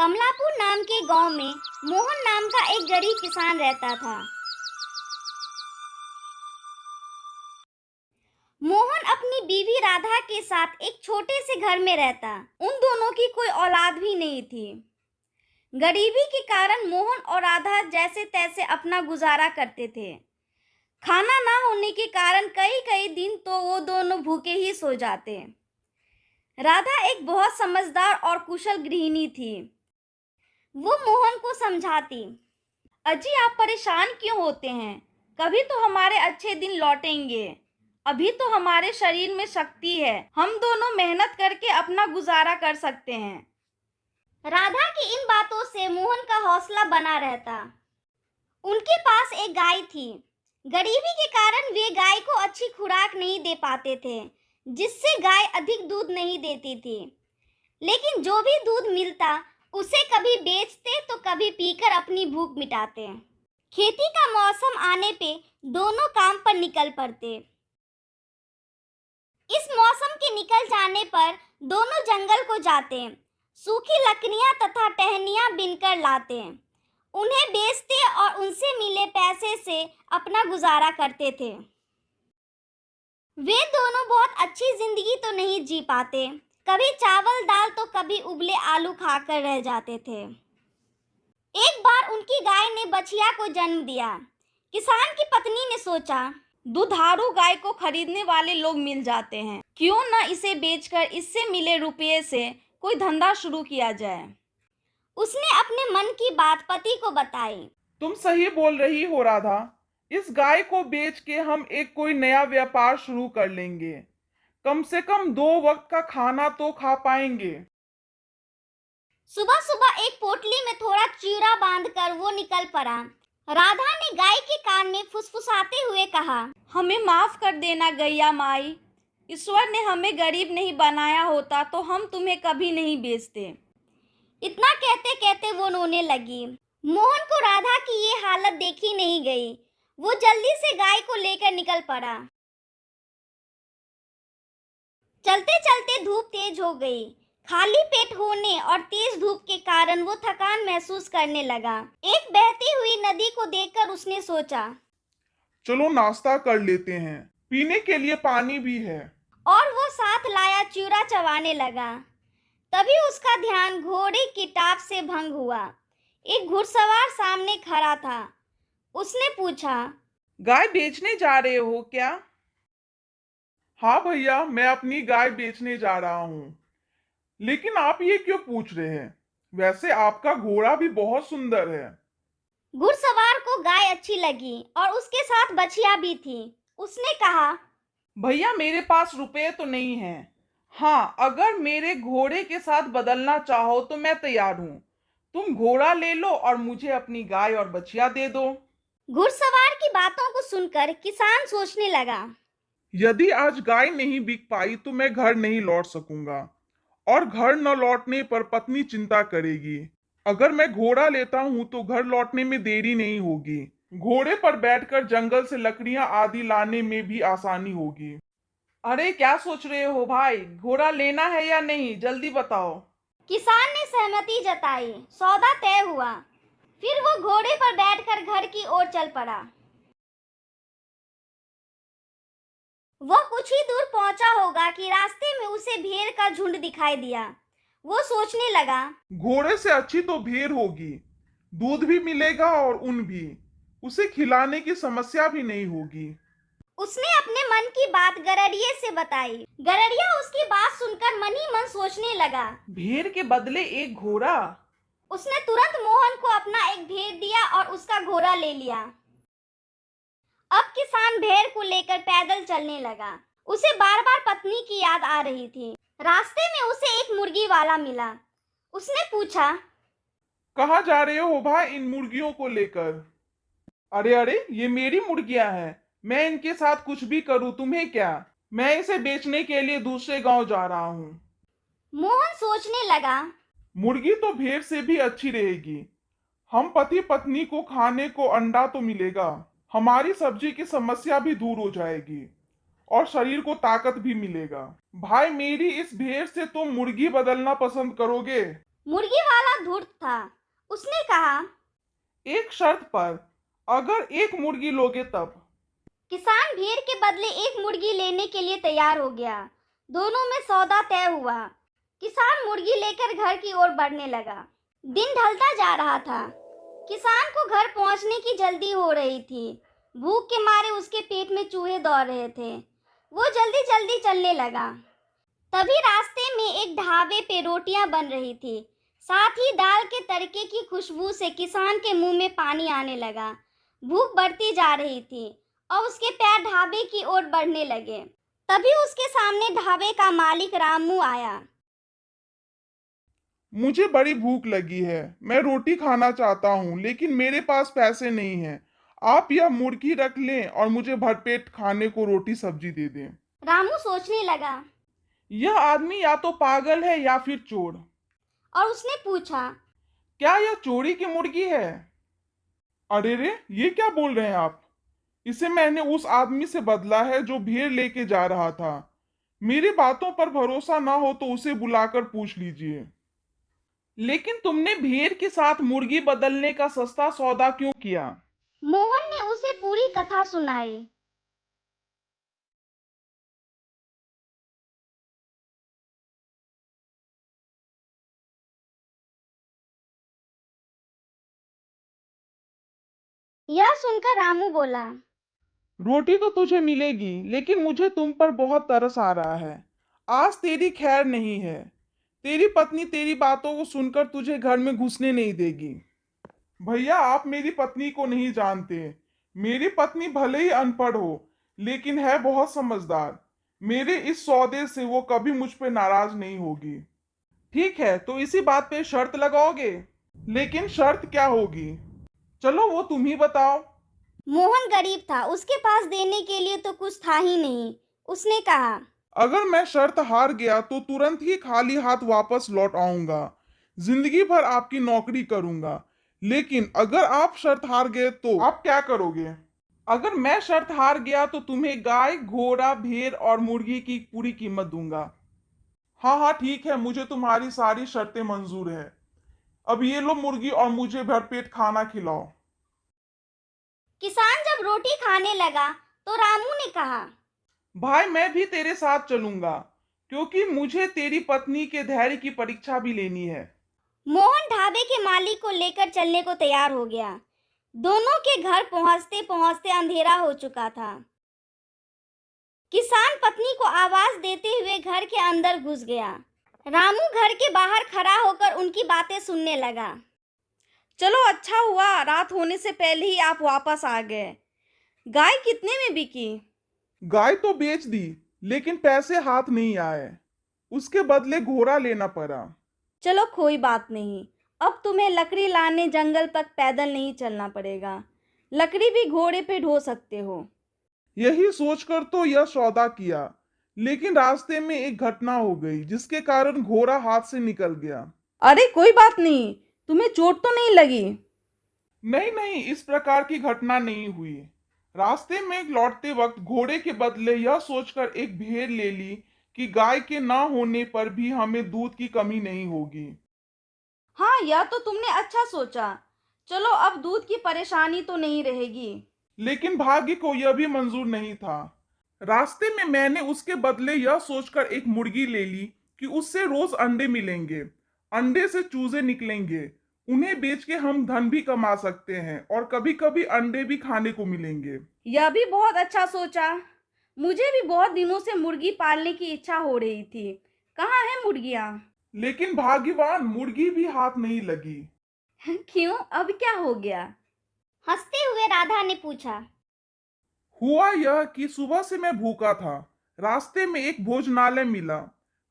कमलापुर नाम के गांव में मोहन नाम का एक गरीब किसान रहता था। मोहन अपनी बीवी राधा के साथ एक छोटे से घर में रहता। उन दोनों की कोई औलाद भी नहीं थी। गरीबी के कारण मोहन और राधा जैसे तैसे अपना गुजारा करते थे। खाना ना होने के कारण कई कई दिन तो वो दोनों भूखे ही सो जाते। राधा एक बहुत समझदार और कुशल गृहिणी थी। वो मोहन को समझाती, अजी आप परेशान क्यों होते हैं? कभी तो हमारे अच्छे दिन लौटेंगे। अभी तो हमारे शरीर में शक्ति है, हम दोनों मेहनत करके अपना गुजारा कर सकते हैं। राधा की इन बातों से मोहन का हौसला बना रहता। उनके पास एक गाय थी। गरीबी के कारण वे गाय को अच्छी खुराक नहीं दे पाते थे, जिससे गाय अधिक दूध नहीं देती थी। लेकिन जो भी दूध मिलता उसे कभी बेचते तो कभी पीकर अपनी भूख मिटाते। खेती का मौसम आने पे दोनों काम पर निकल पड़ते। इस मौसम के निकल जाने पर दोनों जंगल को जाते, सूखी लकड़ियां तथा टहनियां बीनकर लाते, उन्हें बेचते और उनसे मिले पैसे से अपना गुजारा करते थे। वे दोनों बहुत अच्छी जिंदगी तो नहीं जी पाते, कभी चावल दाल तो कभी उबले आलू खाकर रह जाते थे। एक बार उनकी गाय ने बछिया को जन्म दिया। किसान की पत्नी ने सोचा, दुधारू गाय को खरीदने वाले लोग मिल जाते हैं, क्यों न इसे बेचकर इससे मिले रुपये से कोई धंधा शुरू किया जाए। उसने अपने मन की बात पति को बताई। तुम सही बोल रही हो राधा, इस गाय को बेच के हम एक कोई नया व्यापार शुरू कर लेंगे। कम से कम 2 वक्त का खाना तो खा पाएंगे। सुबह सुबह एक पोटली में थोड़ा चूरा बांधकर वो निकल पड़ा। राधा ने गाय के कान में फुसफुसाते हुए कहा, हमें माफ कर देना गैया माई। ईश्वर ने हमें गरीब नहीं बनाया होता तो हम तुम्हें कभी नहीं बेचते। इतना कहते कहते वो रोने लगी। मोहन को राधा की ये हालत देखी नहीं गई। वो जल्दी से गाय को लेकर निकल पड़ा। चलते चलते धूप तेज हो गई। खाली पेट होने और तेज धूप के कारण वो थकान महसूस करने लगा। एक बहती हुई नदी को देखकर उसने सोचा, चलो नाश्ता कर लेते हैं, पीने के लिए पानी भी है। और वो साथ लाया चूरा चबाने लगा। तभी उसका ध्यान घोड़े की टाप से भंग हुआ। एक घुड़सवार सामने खड़ा था। उसने पूछा, गाय बेचने जा रहे हो क्या? हाँ भैया, मैं अपनी गाय बेचने जा रहा हूँ। लेकिन आप ये क्यों पूछ रहे हैं? वैसे आपका घोड़ा भी बहुत सुंदर है। घुड़सवार को गाय अच्छी लगी और उसके साथ बछिया भी थी। उसने कहा, भैया मेरे पास रुपए तो नहीं है। हाँ, अगर मेरे घोड़े के साथ बदलना चाहो तो मैं तैयार हूँ। तुम घोड़ा ले लो और मुझे अपनी गाय और बछिया दे दो। घुड़सवार की बातों को सुनकर किसान सोचने लगा, यदि आज गाय नहीं बिक पाई तो मैं घर नहीं लौट सकूंगा, और घर न लौटने पर पत्नी चिंता करेगी। अगर मैं घोड़ा लेता हूं तो घर लौटने में देरी नहीं होगी। घोड़े पर बैठकर जंगल से लकड़ियां आदि लाने में भी आसानी होगी। अरे क्या सोच रहे हो भाई, घोड़ा लेना है या नहीं, जल्दी बताओ। किसान ने सहमति जताई। सौदा तय हुआ। फिर वो घोड़े पर बैठकर घर की ओर चल पड़ा। वह कुछ ही दूर पहुंचा होगा कि रास्ते में उसे भेड़ का झुंड दिखाई दिया। वो सोचने लगा, घोड़े से अच्छी तो भेड़ होगी, दूध भी मिलेगा और ऊन भी। उसे खिलाने की समस्या भी नहीं होगी। उसने अपने मन की बात गरड़िए से बताई। गरड़िया उसकी बात सुनकर मन ही मन सोचने लगा, भेड़ के बदले एक घोड़ा। उसने तुरंत मोहन को अपना एक भेड़ दिया और उसका घोड़ा ले लिया। अब किसान भेड़ को लेकर पैदल चलने लगा। उसे बार बार पत्नी की याद आ रही थी। रास्ते में उसे एक मुर्गी वाला मिला। उसने पूछा, कहाँ जा रहे हो भाई इन मुर्गियों को लेकर? अरे अरे, ये मेरी मुर्गियां हैं, मैं इनके साथ कुछ भी करूं तुम्हें क्या? मैं इसे बेचने के लिए दूसरे गांव जा रहा हूँ। मोहन सोचने लगा, मुर्गी तो भेड़ से भी अच्छी रहेगी। हम पति पत्नी को खाने को अंडा तो मिलेगा, हमारी सब्जी की समस्या भी दूर हो जाएगी और शरीर को ताकत भी मिलेगा। भाई मेरी इस भेड़ से तुम मुर्गी बदलना पसंद करोगे? मुर्गी वाला धूर्त था। उसने कहा, एक शर्त पर, अगर एक मुर्गी लोगे तब। किसान भेड़ के बदले एक मुर्गी लेने के लिए तैयार हो गया। दोनों में सौदा तय हुआ। किसान मुर्गी लेकर घर की ओर बढ़ने लगा। दिन ढलता जा रहा था। किसान को घर पहुंचने की जल्दी हो रही थी। भूख के मारे उसके पेट में चूहे दौड़ रहे थे। वो जल्दी जल्दी चलने लगा। तभी रास्ते में एक ढाबे पे रोटियां बन रही थी। साथ ही दाल के तड़के की खुशबू से किसान के मुंह में पानी आने लगा। भूख बढ़ती जा रही थी और उसके पैर ढाबे की ओर बढ़ने लगे। तभी उसके सामने ढाबे का मालिक रामू आया। मुझे बड़ी भूख लगी है, मैं रोटी खाना चाहता हूँ, लेकिन मेरे पास पैसे नहीं हैं। आप यह मुर्गी रख लें और मुझे भरपेट खाने को रोटी सब्जी दे दें। रामू सोचने लगा यह आदमी या तो पागल है या फिर चोर। और उसने पूछा, क्या यह चोरी की मुर्गी है? अरे रे, ये क्या बोल रहे हैं आप? इसे मैंने उस आदमी से बदला है जो भेड़ लेके जा रहा था। मेरी बातों पर भरोसा ना हो तो उसे बुलाकर पूछ लीजिए। लेकिन तुमने भेड़ के साथ मुर्गी बदलने का सस्ता सौदा क्यों किया? मोहन ने उसे पूरी कथा सुनाई। यह सुनकर रामू बोला, रोटी तो तुझे मिलेगी, लेकिन मुझे तुम पर बहुत तरस आ रहा है। आज तेरी खैर नहीं है। तेरी पत्नी तेरी बातों को सुनकर तुझे घर में घुसने नहीं देगी। भैया, आप मेरी पत्नी को नहीं जानते। मेरी पत्नी भले ही अनपढ़ हो, लेकिन है बहुत समझदार। मेरे इस सौदे से वो कभी मुझ पे नाराज नहीं होगी। ठीक है, तो इसी बात पे शर्त लगाओगे? लेकिन शर्त क्या होगी? चलो वो तुम ही बताओ। मोहन गरीब था। उसके पास देने के लिए तो कुछ था ही नहीं। उसने कहा, अगर मैं शर्त हार गया तो तुरंत ही खाली हाथ वापस लौट आऊंगा। जिंदगी भर आपकी नौकरी करूंगा। लेकिन अगर आप शर्त हार गए तो आप क्या करोगे? अगर मैं शर्त हार गया तो तुम्हें गाय, घोड़ा, भेड़ और मुर्गी की पूरी कीमत दूंगा। हाँ हाँ, ठीक है, मुझे तुम्हारी सारी शर्तें मंजूर है। अब ये लो मुर्गी और मुझे भरपेट खाना खिलाओ। किसान जब रोटी खाने लगा तो रामू ने कहा, भाई, मैं भी तेरे साथ चलूंगा, क्योंकि मुझे तेरी पत्नी के धैर्य की परीक्षा भी लेनी है। मोहन ढाबे के मालिक को लेकर चलने को तैयार हो गया। दोनों के घर पहुंचते पहुंचते अंधेरा हो चुका था। किसान पत्नी को आवाज देते हुए घर के अंदर घुस गया। रामू घर के बाहर खड़ा होकर उनकी बातें सुनने लगा। चलो, अच्छा हुआ रात होने से पहले ही आप वापस आ गए। गाय कितने में बिकी? गाय तो बेच दी, लेकिन पैसे हाथ नहीं आए। उसके बदले घोड़ा लेना पड़ा। चलो, कोई बात नहीं। अब तुम्हें लकड़ी लाने जंगल तक पैदल नहीं चलना पड़ेगा। लकड़ी भी घोड़े पे ढो सकते हो। यही सोचकर तो यह सौदा किया, लेकिन रास्ते में एक घटना हो गई जिसके कारण घोड़ा हाथ से निकल गया। अरे कोई बात नहीं, तुम्हें चोट तो नहीं लगी? नहीं नहीं, इस प्रकार की घटना नहीं हुई। रास्ते में लौटते वक्त घोड़े के बदले यह सोचकर एक भेड़ ले ली कि गाय के ना होने पर भी हमें दूध की कमी नहीं होगी। हाँ, यह तो तुमने अच्छा सोचा। चलो, अब दूध की परेशानी तो नहीं रहेगी। लेकिन भाग्य को यह भी मंजूर नहीं था। रास्ते में मैंने उसके बदले यह सोचकर एक मुर्गी ले ली कि उससे रोज अंडे मिलेंगे। अंडे से चूजे निकलेंगे। उन्हें बेच के हम धन भी कमा सकते हैं और कभी कभी अंडे भी खाने को मिलेंगे। यह भी बहुत अच्छा सोचा। मुझे भी बहुत दिनों से मुर्गी पालने की इच्छा हो रही थी। कहाँ है मुर्गियाँ? लेकिन भाग्यवान मुर्गी भी हाथ नहीं लगी। क्यों, अब क्या हो गया? हंसते हुए राधा ने पूछा। हुआ यह कि सुबह से मैं भूखा था। रास्ते में एक भोजनालय मिला।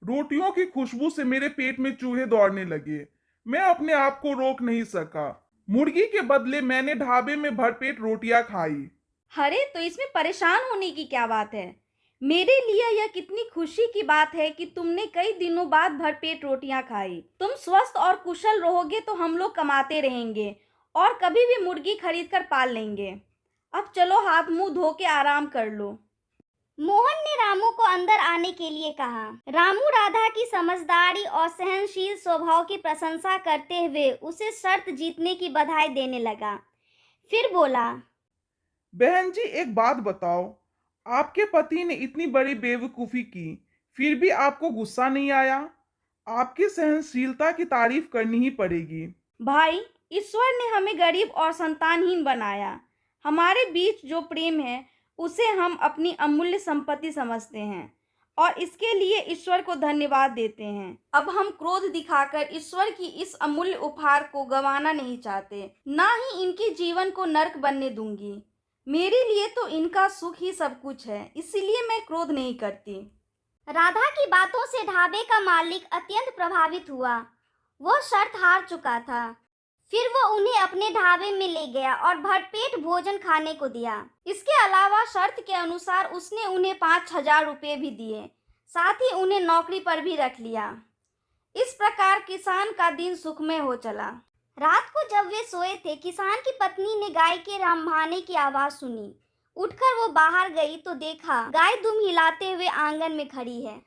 रोटियों की खुशबू से मेरे पेट में चूहे दौड़ने लगे। मैं अपने आप को रोक नहीं सका। मुर्गी के बदले मैंने ढाबे में भरपेट रोटियां खाई। अरे, तो इसमें परेशान होने की क्या बात है? मेरे लिए यह कितनी खुशी की बात है कि तुमने कई दिनों बाद भरपेट रोटियां खाई। तुम स्वस्थ और कुशल रहोगे तो हम लोग कमाते रहेंगे और कभी भी मुर्गी खरीद कर पाल लेंगे। अब चलो, हाथ मुंह धो के आराम कर लो। मोहन ने रामू को अंदर आने के लिए कहा। रामू राधा की समझदारी और सहनशील स्वभाव की प्रशंसा करते हुए उसे शर्त जीतने की बधाई देने लगा। फिर बोला, बहन जी, एक बात बताओ, आपके पति ने इतनी बड़ी बेवकूफी की, फिर भी आपको गुस्सा नहीं आया? आपकी सहनशीलता की तारीफ करनी ही पड़ेगी। भाई, ईश्वर ने हमें गरीब और संतानहीन बनाया। हमारे बीच जो प्रेम है उसे हम अपनी अमूल्य संपत्ति समझते हैं और इसके लिए ईश्वर को धन्यवाद देते हैं। अब हम क्रोध दिखाकर ईश्वर की इस अमूल्य उपहार को गंवाना नहीं चाहते, ना ही इनके जीवन को नर्क बनने दूंगी। मेरे लिए तो इनका सुख ही सब कुछ है, इसीलिए मैं क्रोध नहीं करती। राधा की बातों से ढाबे का मालिक अत्यंत प्रभावित हुआ। वो शर्त हार चुका था। फिर वो उन्हें अपने ढाबे में ले गया और भरपेट भोजन खाने को दिया। इसके अलावा शर्त के अनुसार उसने उन्हें 5,000 रुपये भी दिए, साथ ही उन्हें नौकरी पर भी रख लिया। इस प्रकार किसान का दिन सुखमय हो चला। रात को जब वे सोए थे, किसान की पत्नी ने गाय के रंभाने की आवाज सुनी। उठकर वो बाहर गई तो देखा गाय दुम हिलाते हुए आंगन में खड़ी है।